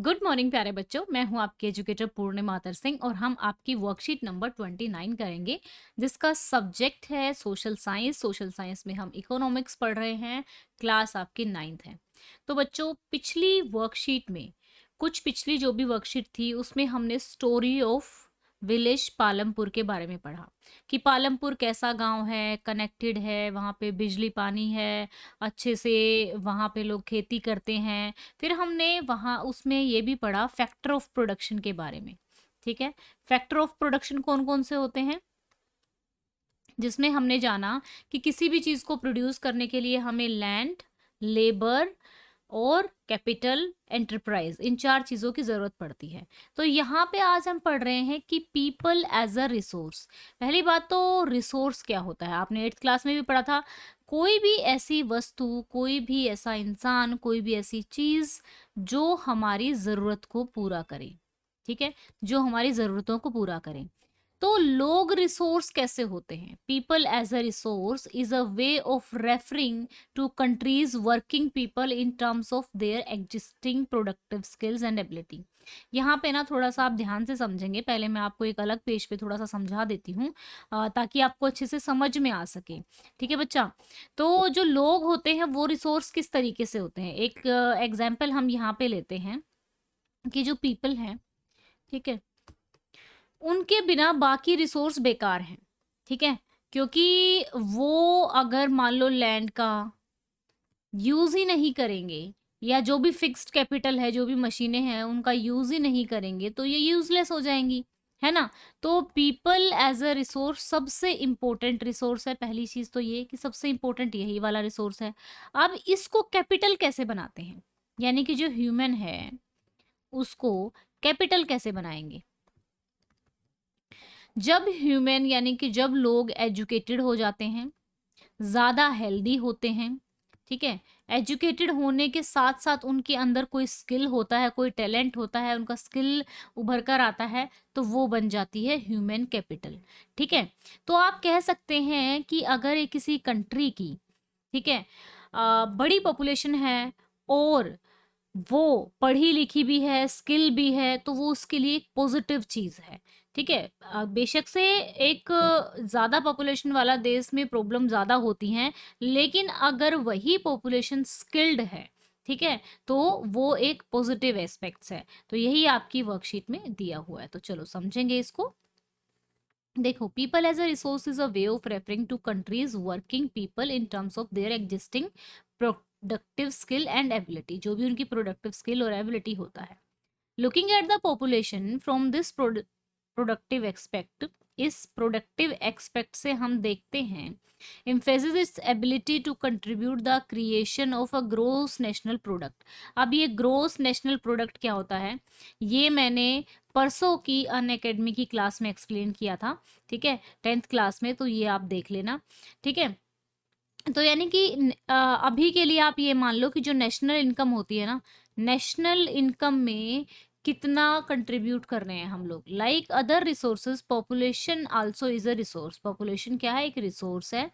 Good morning प्यारे बच्चों। मैं हूं आपकी एजुकेटर पूर्णिमा मातर सिंह और हम आपकी वर्कशीट नंबर 29 करेंगे जिसका सब्जेक्ट है सोशल साइंस। सोशल साइंस में हम इकोनॉमिक्स पढ़ रहे हैं। क्लास आपकी 9th है। तो बच्चों पिछली वर्कशीट में पिछली जो भी वर्कशीट थी उसमें हमने स्टोरी ऑफ विलेज पालमपुर के बारे में पढ़ा कि पालमपुर कैसा गांव है, कनेक्टेड है, वहाँ पे बिजली पानी है, अच्छे से वहाँ पे लोग खेती करते हैं। फिर हमने वहाँ उसमें ये भी पढ़ा फैक्टर ऑफ प्रोडक्शन के बारे में। ठीक है, फैक्टर ऑफ प्रोडक्शन कौन कौन से होते हैं, जिसमें हमने जाना कि किसी भी चीज को प्रोड्यूस करने के लिए हमें लैंड, लेबर और कैपिटल, एंटरप्राइज, इन चार चीजों की जरूरत पड़ती है। तो यहाँ पे आज हम पढ़ रहे हैं कि पीपल एज अ रिसोर्स। पहली बात तो रिसोर्स क्या होता है, आपने 8th क्लास में भी पढ़ा था। कोई भी ऐसी वस्तु, कोई भी ऐसा इंसान, कोई भी ऐसी चीज जो हमारी जरूरत को पूरा करे। ठीक है, जो हमारी जरूरतों को पूरा करे। तो लोग रिसोर्स कैसे होते हैं? People as a resource is a way of referring to countries working people in terms of their existing productive skills and ability. यहाँ पे ना थोड़ा सा आप ध्यान से समझेंगे। पहले मैं आपको एक अलग पेज पे थोड़ा सा समझा देती हूँ ताकि आपको अच्छे से समझ में आ सके। ठीक है बच्चा, तो जो लोग होते हैं वो रिसोर्स किस तरीके से होते हैं, एक एग्जाम्पल हम यहाँ पे लेते हैं कि जो पीपल हैं, ठीक है, उनके बिना बाकी रिसोर्स बेकार हैं। ठीक है, क्योंकि वो अगर मान लो लैंड का यूज ही नहीं करेंगे या जो भी फिक्स्ड कैपिटल है, जो भी मशीनें हैं उनका यूज ही नहीं करेंगे तो ये यूजलेस हो जाएंगी, है ना। तो पीपल एज अ रिसोर्स सबसे इंपॉर्टेंट रिसोर्स है। पहली चीज तो ये कि सबसे इंपॉर्टेंट यही वाला रिसोर्स है। अब इसको कैपिटल कैसे बनाते हैं, यानी कि जो ह्यूमन है उसको कैपिटल कैसे बनाएंगे? जब ह्यूमन यानी कि जब लोग एजुकेटेड हो जाते हैं, ज़्यादा हेल्दी होते हैं। ठीक है, एजुकेटेड होने के साथ साथ उनके अंदर कोई स्किल होता है, कोई टैलेंट होता है, उनका स्किल उभर कर आता है, तो वो बन जाती है ह्यूमन कैपिटल। ठीक है, तो आप कह सकते हैं कि अगर ये किसी कंट्री की, ठीक है, बड़ी पॉपुलेशन है और वो पढ़ी लिखी भी है, स्किल भी है, तो वो उसके लिए एक पॉजिटिव चीज है। ठीक है, बेशक से एक ज्यादा पॉपुलेशन वाला देश में प्रॉब्लम ज्यादा होती हैं, लेकिन अगर वही पॉपुलेशन स्किल्ड है, ठीक है, तो वो एक पॉजिटिव एस्पेक्ट्स है। तो यही आपकी वर्कशीट में दिया हुआ है, तो चलो समझेंगे इसको। देखो, people as a resource is a way of referring to countries working people in terms of their existing productive skill and ability, जो भी उनकी प्रोडक्टिव स्किल और एबिलिटी होता है। Looking at the population from this productive aspect, इस productive aspect से हम देखते हैं emphasizes its ability to contribute the creation of a gross national product। अब ये ग्रोस नेशनल प्रोडक्ट क्या होता है, ये मैंने परसों की अन अकेडमी की क्लास में एक्सप्लेन किया था। ठीक है, 10th क्लास में, तो ये आप देख लेना। ठीक है, तो यानी कि अभी के लिए आप ये मान लो कि जो नेशनल इनकम होती है ना, नेशनल इनकम में कितना कंट्रीब्यूट कर रहे हैं हम लोग। Like other resources, population also is a resource. Population क्या है? एक रिसोर्स है,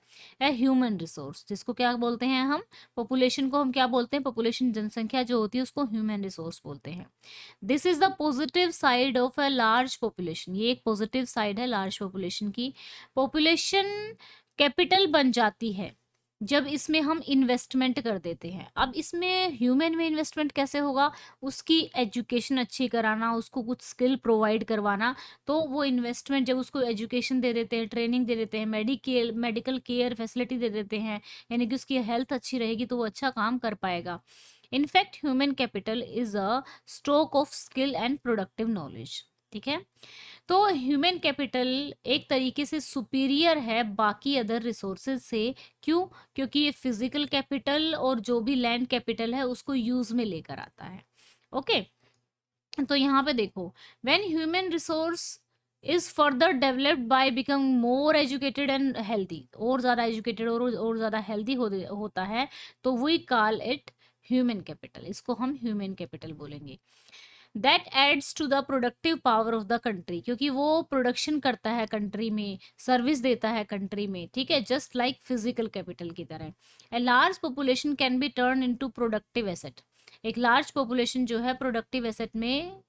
ह्यूमन रिसोर्स, जिसको क्या बोलते हैं हम? पॉपुलेशन को हम क्या बोलते हैं? पॉपुलेशन, जनसंख्या जो होती है उसको ह्यूमन रिसोर्स बोलते हैं। This is the positive side of a large population. ये एक पॉजिटिव साइड है लार्ज पॉपुलेशन की। पॉपुलेशन कैपिटल बन जाती है जब इसमें हम इन्वेस्टमेंट कर देते हैं। अब इसमें ह्यूमन में इन्वेस्टमेंट कैसे होगा? उसकी एजुकेशन अच्छी कराना, उसको कुछ स्किल प्रोवाइड करवाना। तो वो इन्वेस्टमेंट जब उसको एजुकेशन दे देते हैं, ट्रेनिंग दे देते हैं, मेडिकल केयर फैसिलिटी दे देते हैं, यानी कि उसकी हेल्थ अच्छी रहेगी तो वो अच्छा काम कर पाएगा। In fact human capital is a stock of skill and productive knowledge. ठीक है, तो ह्यूमन कैपिटल एक तरीके से सुपीरियर है बाकी अदर रिसोर्सेज से। क्यों? क्योंकि ये फिजिकल कैपिटल और जो भी लैंड कैपिटल है उसको यूज में लेकर आता है। ओके, तो यहाँ पे देखो, when human resource is further developed by become more educated and healthy, और ज्यादा एजुकेटेड और ज्यादा हेल्दी होता है, तो we call it human capital. इसको हम ह्यूमन कैपिटल बोलेंगे। That adds to the productive power of the country, क्योंकि वो प्रोडक्शन करता है कंट्री में, सर्विस देता है कंट्री में। ठीक है, जस्ट लाइक फिजिकल कैपिटल की तरह। A large population can be turn into productive asset. एक लार्ज पॉपुलेशन जो है प्रोडक्टिव एसेट में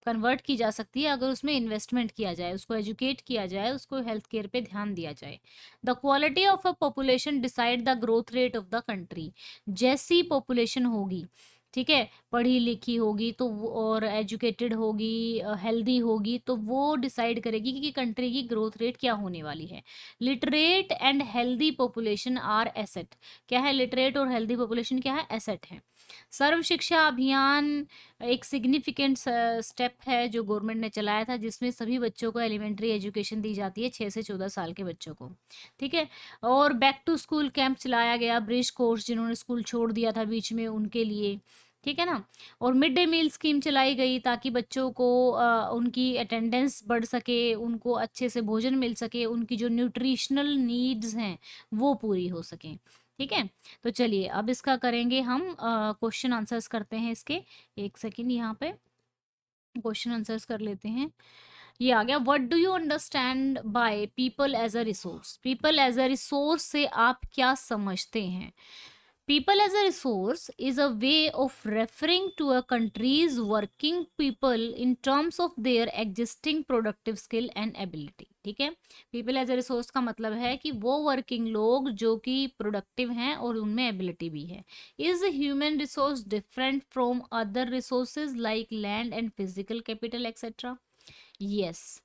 कन्वर्ट की जा सकती है अगर उसमें इन्वेस्टमेंट किया जाए, उसको एजुकेट किया जाए, उसको हेल्थ केयर पे ध्यान दिया जाए। The quality of a population decide the growth rate of the country. जैसी पॉपुलेशन होगी, ठीक है, पढ़ी लिखी होगी तो और एजुकेटेड होगी, हेल्दी होगी, तो वो डिसाइड करेगी कि कंट्री की ग्रोथ रेट क्या होने वाली है। Literate and healthy population are asset. क्या है लिटरेट और हेल्दी पॉपुलेशन, क्या है, एसेट है। सर्व शिक्षा अभियान एक सिग्निफिकेंट स्टेप है जो गवर्नमेंट ने चलाया था, जिसमें सभी बच्चों को एलिमेंट्री एजुकेशन दी जाती है, 6 से 14 साल के बच्चों को, ठीक है। और बैक टू स्कूल कैंप चलाया गया, ब्रिज कोर्स जिन्होंने स्कूल छोड़ दिया था बीच में उनके लिए, ठीक है ना। और मिड डे मील स्कीम चलाई गई ताकि बच्चों को उनकी अटेंडेंस बढ़ सके, उनको अच्छे से भोजन मिल सके, उनकी जो न्यूट्रिशनल नीड्स हैं वो पूरी हो सकें, ठीक है। तो चलिए अब इसका करेंगे हम क्वेश्चन आंसर्स करते हैं इसके। एक सेकंड, यहाँ पे क्वेश्चन आंसर्स कर लेते हैं। ये आ गया, what do you understand by people as a resource. People as a resource से आप क्या समझते हैं? People as a resource is a way of referring to a country's working people in terms of their existing productive skill and ability, ठीक है। people as a resource का मतलब है कि वो वर्किंग लोग जो कि प्रोडक्टिव हैं और उनमें एबिलिटी भी है। Is human resource different from other resources like land and physical capital etcetera? Yes,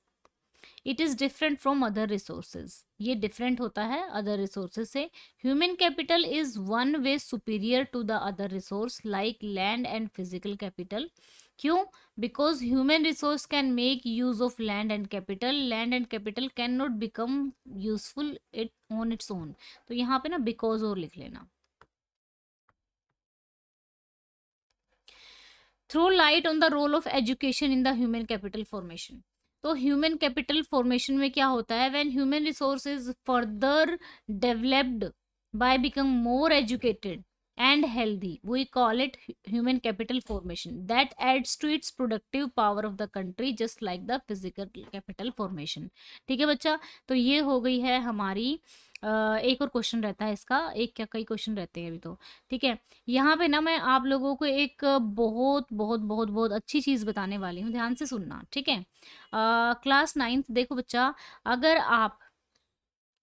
it is different from other resources. ये डिफरेंट होता है अदर रिसोर्सेज से। Human capital is one way superior to the other resource like land and physical capital. क्यों? Because human resource can make use of land and capital, land and capital can not become useful it on its own. तो यहाँ पे ना because और लिख लेना। Throw light on the role of education in the human capital formation. तो human capital formation में क्या होता है? When human resource is further developed by become more educated and healthy, we call it human capital formation that adds to its productive power of the country just like the physical capital formation। ठीक है बच्चा, तो ये हो गई है हमारी एक और क्वेश्चन रहता है इसका, एक क्या कई क्वेश्चन रहते हैं अभी तो, ठीक है। यहाँ पे ना मैं आप लोगों को एक बहुत बहुत बहुत बहुत अच्छी चीज़ बताने वाली हूँ, ध्यान से सुनना, ठीक है। क्लास 9th, देखो बच्चा, अगर आप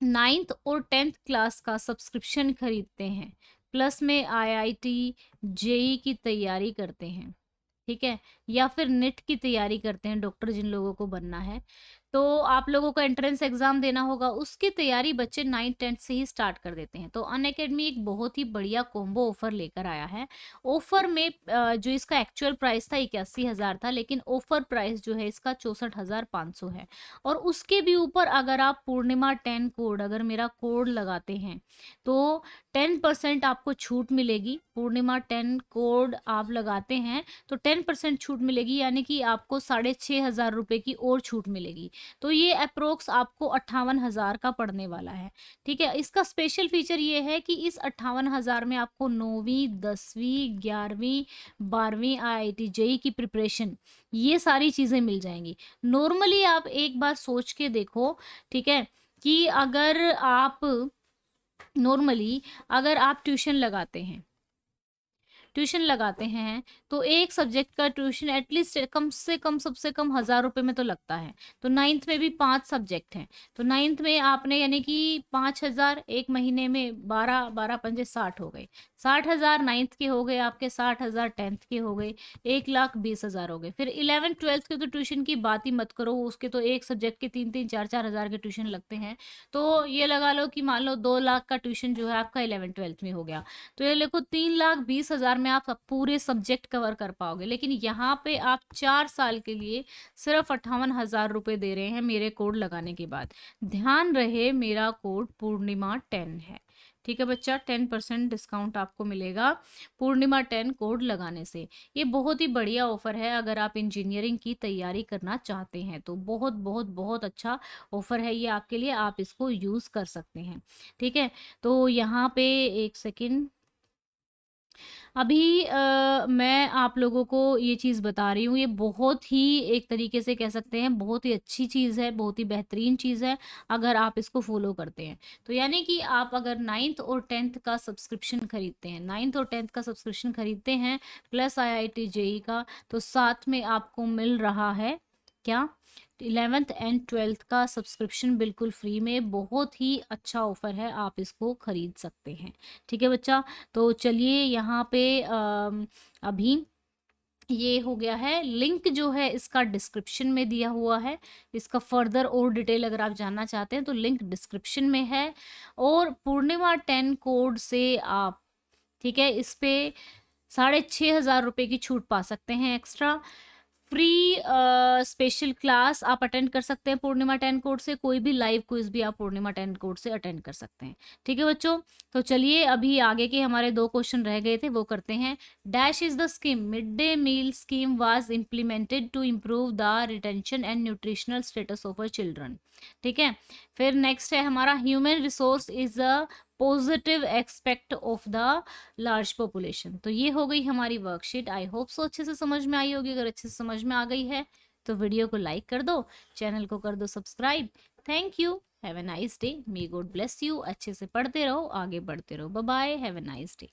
9th और 10th क्लास का सब्सक्रिप्शन खरीदते हैं, प्लस में आईआईटी जेई की तैयारी करते हैं, ठीक है, या फिर नेट की तैयारी करते हैं, डॉक्टर जिन लोगों को बनना है, तो आप लोगों को एंट्रेंस एग्जाम देना होगा, उसकी तैयारी बच्चे 9th-10th से ही स्टार्ट कर देते हैं। तो अनअकैडमी एक बहुत ही बढ़िया कॉम्बो ऑफर लेकर आया है। ऑफर में जो इसका एक्चुअल प्राइस था 81,000 था, लेकिन ऑफर प्राइस जो है इसका 64,500 है। और उसके भी ऊपर अगर आप पूर्णिमा 10 कोड, अगर मेरा कोड लगाते हैं तो 10% आपको छूट मिलेगी। पूर्णिमा 10 कोड आप लगाते हैं तो 10% छूट मिलेगी, यानी कि आपको 6,500 रुपए की और छूट मिलेगी। तो ये अप्रोक्स आपको 58,000 का पड़ने वाला है, ठीक है। इसका स्पेशल फीचर ये है कि इस 58,000 में आपको 9वीं 10वीं 11वीं 12वीं आईआईटी जेई की प्रिपरेशन, ये सारी चीज़ें मिल जाएंगी। नॉर्मली आप एक बार सोच के देखो, ठीक है, कि अगर आप ट्यूशन लगाते हैं तो एक सब्जेक्ट का ट्यूशन एटलीस्ट कम से कम सबसे कम 1,000 रुपए में तो लगता है। तो 9th में भी 5 सब्जेक्ट हैं, तो 9th में आपने यानी कि 5,000 एक महीने में 12 12 पंजे 60 हो गए, 60,000 9th के हो गए आपके, 60,000 10th के हो गए, 1,20,000 हो गए। फिर 11th 12th के तो ट्यूशन की बात ही मत करो, उसके तो एक सब्जेक्ट के 3-3 4-4 हज़ार के ट्यूशन लगते हैं। तो ये लगा लो कि मान लो 2 लाख का ट्यूशन जो है आपका 11th 12th में हो गया। तो ये देखो 3,20,000 में आप पूरे सब्जेक्ट कवर कर पाओगे। लेकिन यहाँ पे आप 4 साल के लिए सिर्फ 58,000 रुपए दे रहे हैं मेरे कोड लगाने के बाद। ध्यान रहे मेरा कोड पूर्णिमा 10 है, ठीक है बच्चा। 10% डिस्काउंट आपको मिलेगा पूर्णिमा 10 कोड लगाने से। ये बहुत ही बढ़िया ऑफर है अगर आप इंजीनियरिंग की तैयारी करना चाहते हैं तो बहुत बहुत बहुत अच्छा ऑफर है ये आपके लिए, आप इसको यूज कर सकते हैं, ठीक है। तो यहाँ पे एक सेकेंड, अभी मैं आप लोगों को ये चीज़ बता रही हूँ, ये बहुत ही एक तरीके से कह सकते हैं बहुत ही अच्छी चीज़ है, बहुत ही बेहतरीन चीज़ है, अगर आप इसको फ़ॉलो करते हैं। तो यानी कि आप अगर 9th और 10th का सब्सक्रिप्शन खरीदते हैं, 9th और 10th का सब्सक्रिप्शन खरीदते हैं प्लस IIT जेईई का, तो साथ में आपको मिल रहा है क्या? 11th एंड 12th का सब्सक्रिप्शन बिल्कुल फ्री में, बहुत ही अच्छा ऑफ़र है, आप इसको खरीद सकते हैं। ठीक है बच्चा? तो चलिए यहाँ पे अभी ये हो गया है, लिंक जो है इसका डिस्क्रिप्शन में दिया हुआ है। इसका फर्दर और डिटेल अगर आप जानना चाहते हैं तो लिंक डिस्क्रिप्शन में है। और पूर्णिमा 10 कोड से आप, ठीक है, इस पे 6,500 की छूट पा सकते हैं एक्स्ट्रा। फ्री स्पेशल क्लास आप अटेंड कर सकते हैं पूर्णिमा 10 कोड से, कोई भी लाइव क्विज भी आप पूर्णिमा 10 कोड से अटेंड कर सकते हैं। ठीक है बच्चों? तो चलिए अभी आगे के हमारे 2 क्वेश्चन रह गए थे, वो करते हैं। Dash is the scheme, mid day meal scheme was implemented to improve the retention and nutritional status of a children. ठीक है, फिर नेक्स्ट है हमारा, human resource is a positive aspect of the large population. तो ये हो गई हमारी वर्कशीट। आई होप सो अच्छे से समझ में आई होगी। अगर अच्छे से समझ में आ गई है तो वीडियो को लाइक कर दो, चैनल को कर दो subscribe. Thank you, have a nice day, may God bless you. अच्छे से पढ़ते रहो, आगे बढ़ते रहो। Bye bye, have a nice day.